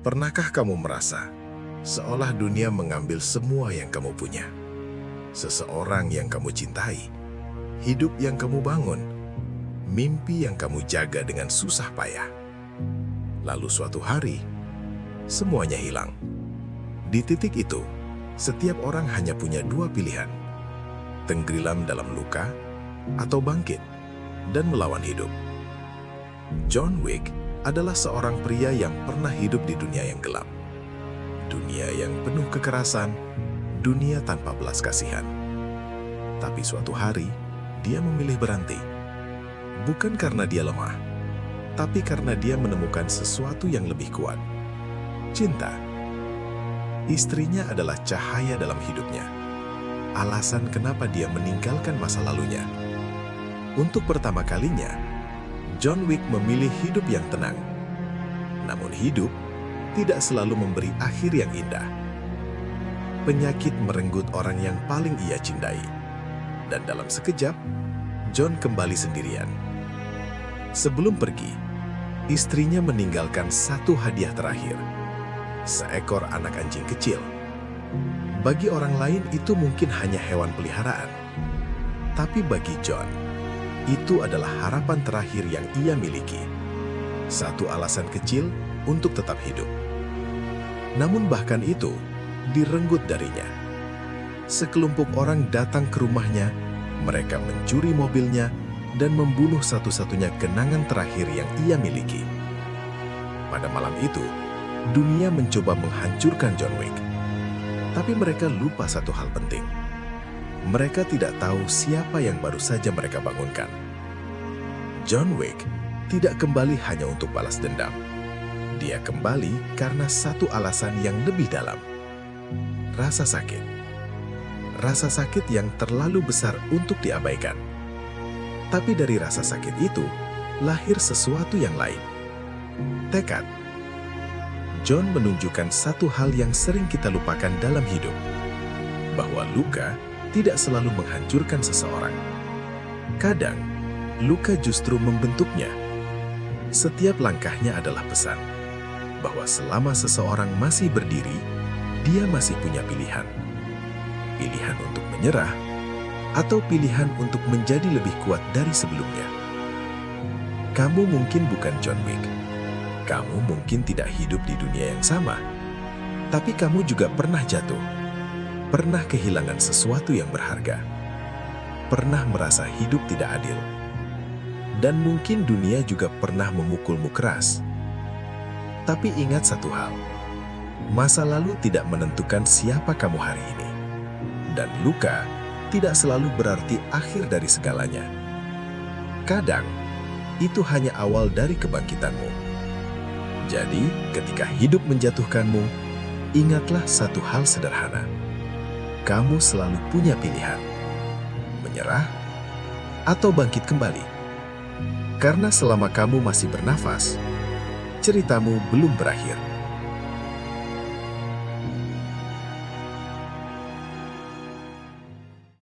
Pernahkah kamu merasa seolah dunia mengambil semua yang kamu punya? Seseorang yang kamu cintai, hidup yang kamu bangun, mimpi yang kamu jaga dengan susah payah. Lalu suatu hari, semuanya hilang. Di titik itu, setiap orang hanya punya dua pilihan: tenggelam dalam luka atau bangkit dan melawan hidup. John Wick adalah seorang pria yang pernah hidup di dunia yang gelap. Dunia yang penuh kekerasan, dunia tanpa belas kasihan. Tapi suatu hari, dia memilih berhenti. Bukan karena dia lemah, tapi karena dia menemukan sesuatu yang lebih kuat. Cinta. Istrinya adalah cahaya dalam hidupnya. Alasan kenapa dia meninggalkan masa lalunya. Untuk pertama kalinya, John Wick memilih hidup yang tenang. Namun hidup tidak selalu memberi akhir yang indah. Penyakit merenggut orang yang paling ia cintai. Dan dalam sekejap, John kembali sendirian. Sebelum pergi, istrinya meninggalkan satu hadiah terakhir: seekor anak anjing kecil. Bagi orang lain itu mungkin hanya hewan peliharaan. Tapi bagi John, itu adalah harapan terakhir yang ia miliki. Satu alasan kecil untuk tetap hidup. Namun bahkan itu direnggut darinya. Sekelompok orang datang ke rumahnya, mereka mencuri mobilnya dan membunuh satu-satunya kenangan terakhir yang ia miliki. Pada malam itu, dunia mencoba menghancurkan John Wick. Tapi mereka lupa satu hal penting. Mereka tidak tahu siapa yang baru saja mereka bangunkan. John Wick tidak kembali hanya untuk balas dendam. Dia kembali karena satu alasan yang lebih dalam. Rasa sakit. Rasa sakit yang terlalu besar untuk diabaikan. Tapi dari rasa sakit itu, lahir sesuatu yang lain. Tekad. John menunjukkan satu hal yang sering kita lupakan dalam hidup. Bahwa luka tidak selalu menghancurkan seseorang. Kadang, luka justru membentuknya. Setiap langkahnya adalah pesan bahwa selama seseorang masih berdiri, dia masih punya pilihan. Pilihan untuk menyerah, atau pilihan untuk menjadi lebih kuat dari sebelumnya. Kamu mungkin bukan John Wick. Kamu mungkin tidak hidup di dunia yang sama. Tapi kamu juga pernah jatuh. Pernah kehilangan sesuatu yang berharga. Pernah merasa hidup tidak adil. Dan mungkin dunia juga pernah memukulmu keras. Tapi ingat satu hal. Masa lalu tidak menentukan siapa kamu hari ini. Dan luka tidak selalu berarti akhir dari segalanya. Kadang, itu hanya awal dari kebangkitanmu. Jadi, ketika hidup menjatuhkanmu, ingatlah satu hal sederhana. Kamu selalu punya pilihan, menyerah atau bangkit kembali. Karena selama kamu masih bernafas, ceritamu belum berakhir.